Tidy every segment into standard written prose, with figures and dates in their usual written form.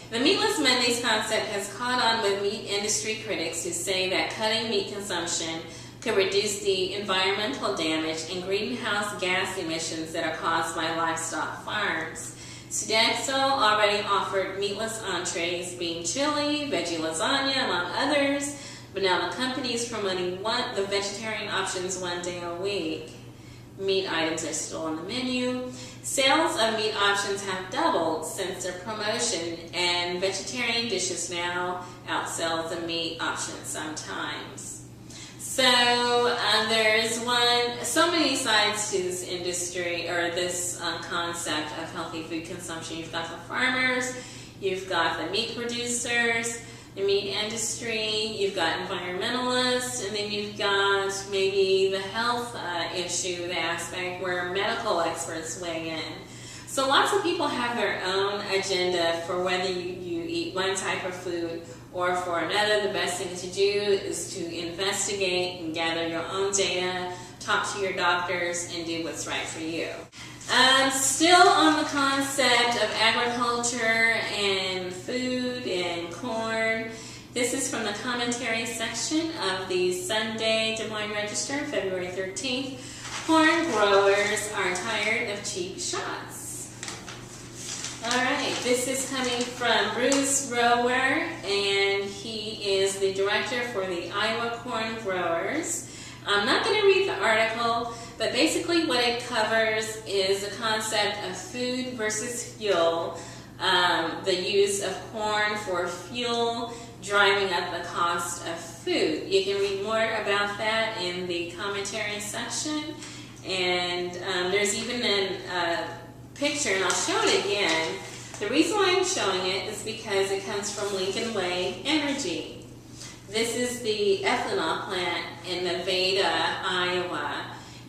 The Meatless Mondays concept has caught on with meat industry critics who say that cutting meat consumption could reduce the environmental damage and greenhouse gas emissions that are caused by livestock farms. Sodexo already offered meatless entrees, being chili, veggie lasagna, among others, but now the company is promoting the vegetarian options 1 day a week. Meat items are still on the menu. Sales of meat options have doubled since their promotion, and vegetarian dishes now outsell the meat options sometimes. So there's so many sides to this industry, or this concept of healthy food consumption. You've got the farmers, you've got the meat producers, the meat industry, you've got environmentalists, and then you've got maybe the health issue, the aspect where medical experts weigh in. So lots of people have their own agenda for whether you eat one type of food or for another. The best thing to do is to investigate and gather your own data, talk to your doctors, and do what's right for you. Still on the concept of agriculture and food and corn, this is from the commentary section of the Sunday Des Moines Register, February 13th. Corn growers are tired of cheap shots. Alright, this is coming from Bruce Rower, and he is the director for the Iowa Corn Growers. I'm not going to read the article, but basically what it covers is the concept of food versus fuel, the use of corn for fuel, driving up the cost of food. You can read more about that in the commentary section, and there's even a picture, and I'll show it again. The reason why I'm showing it is because it comes from Lincoln Way Energy. This is the ethanol plant in Nevada, Iowa.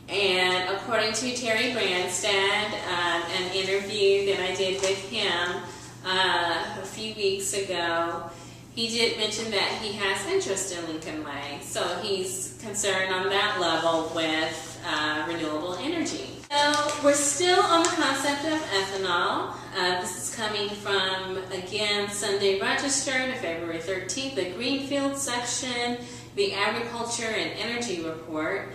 And according to Terry Branstad, an interview that I did with him a few weeks ago, he did mention that he has interest in Lincoln Way. So he's concerned on that level with renewable energy. So we're still on the concept of ethanol. This is coming from, again, Sunday Register, February 13th, the Greenfield section, the Agriculture and Energy Report.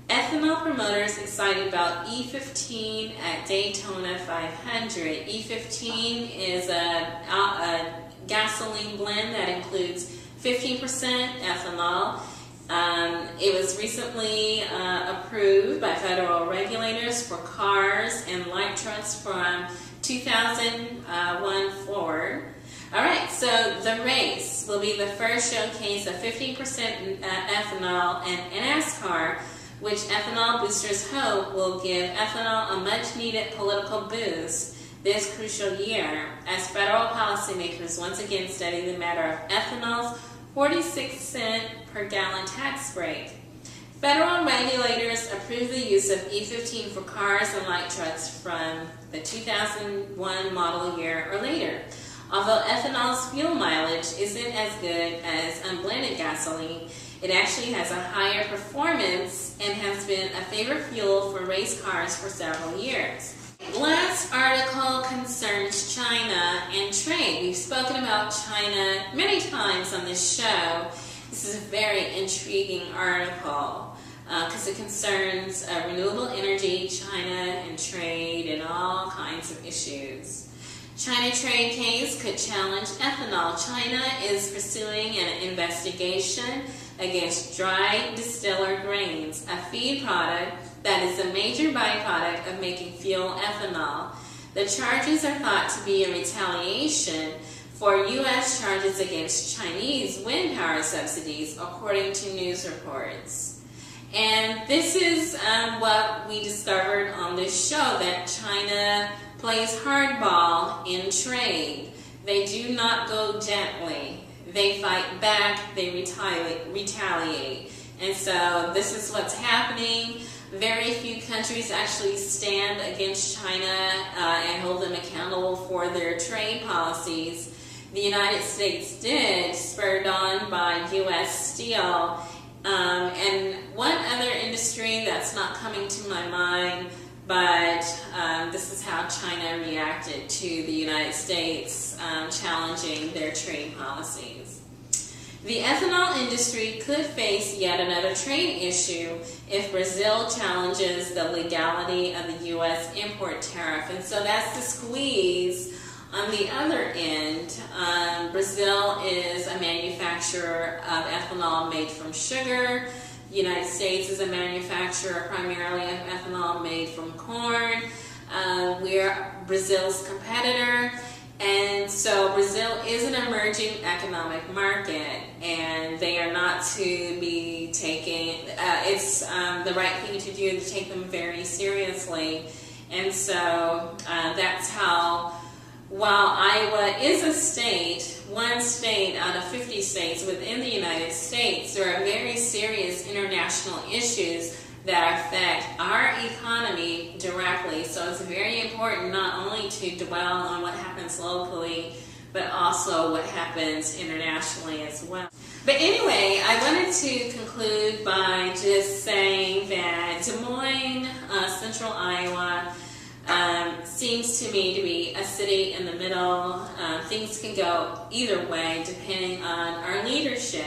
Ethanol promoters excited about E15 at Daytona 500. E15 is a gasoline blend that includes 15% ethanol. It was recently approved by federal regulators for cars and light trucks from 2001 forward. Alright, so the race will be the first showcase of 15% ethanol and NASCAR, which ethanol boosters hope will give ethanol a much-needed political boost this crucial year, as federal policymakers once again study the matter of ethanol's 46-cent per gallon tax break. Federal regulators approved the use of E15 for cars and light trucks from the 2001 model year or later. Although ethanol's fuel mileage isn't as good as unblended gasoline, it actually has a higher performance and has been a favorite fuel for race cars for several years. Last article concerns China and trade. We've spoken about China many times on this show. This is a very intriguing article because it concerns renewable energy, China, and trade, and all kinds of issues. China trade case could challenge ethanol. China is pursuing an investigation against dry distiller grains, a feed product that is a major byproduct of making fuel ethanol. The charges are thought to be a retaliation for U.S. charges against Chinese wind power subsidies, according to news reports. And this is what we discovered on this show, that China plays hardball in trade. They do not go gently. They fight back, they retaliate. And so this is what's happening. Very few countries actually stand against China and hold them accountable for their trade policies. The United States did, spurred on by U.S. Steel. And one other industry that's not coming to my mind but this is how China reacted to the United States challenging their trade policies. The ethanol industry could face yet another trade issue if Brazil challenges the legality of the U.S. import tariff. And so that's the squeeze on the other end. Brazil is a manufacturer of ethanol made from sugar. The United States is a manufacturer primarily of ethanol made from corn. We're Brazil's competitor. And so Brazil is an emerging economic market, and they are not to be taking, it's the right thing to do to take them very seriously. And so that's how, while Iowa is a state, one state out of 50 states within the United States, there are very serious international issues that affect our economy directly. So it's very important not only to dwell on what happens locally, but also what happens internationally as well. But anyway, I wanted to conclude by just saying that Des Moines, central Iowa, seems to me to be a city in the middle. Things can go either way depending on our leadership.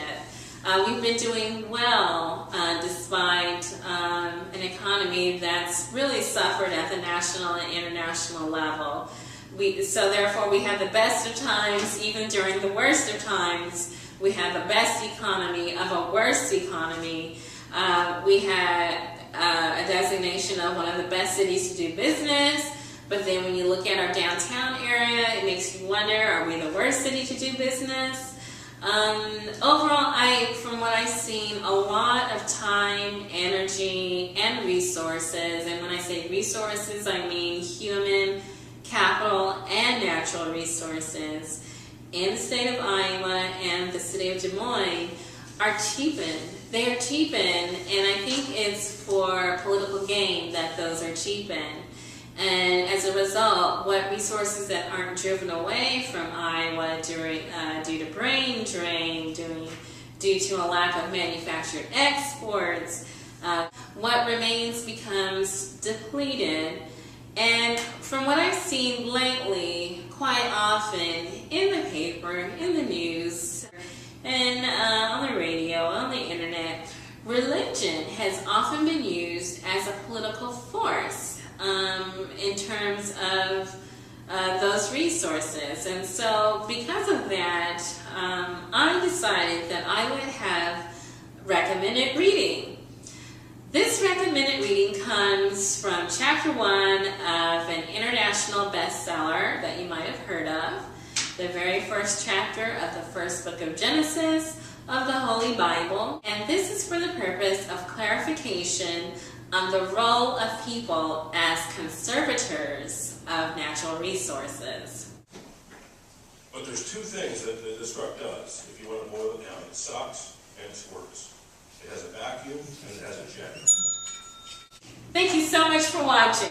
We've been doing well despite an economy that's really suffered at the national and international level. So therefore we have the best of times, even during the worst of times. We have the best economy of a worst economy. We had a designation of one of the best cities to do business, but then when you look at our downtown area, it makes you wonder, are we the worst city to do business? Overall, from what I've seen, a lot of time, energy, and resources, and when I say resources, I mean human capital and natural resources, in the state of Iowa and the city of Des Moines are cheapened. They are cheapened, and I think it's for political gain that those are cheapened. And as a result, what resources that aren't driven away from Iowa due to brain drain, due to a lack of manufactured exports, what remains becomes depleted. And from what I've seen lately, quite often in the paper, in the news, and on the radio, on the internet, religion has often been used as a political force in terms of those resources. And so because of that, I decided that I would have recommended reading. This recommended reading comes from chapter 1 of an international bestseller that you might have heard of, the very first chapter of the first book of Genesis of the Holy Bible. And this is for the purpose of clarification on the role of people as conservators of natural resources. But there's two things that this truck does, if you want to boil it down. It sucks and it squirts. It has a vacuum and it has a jet. Thank you so much for watching.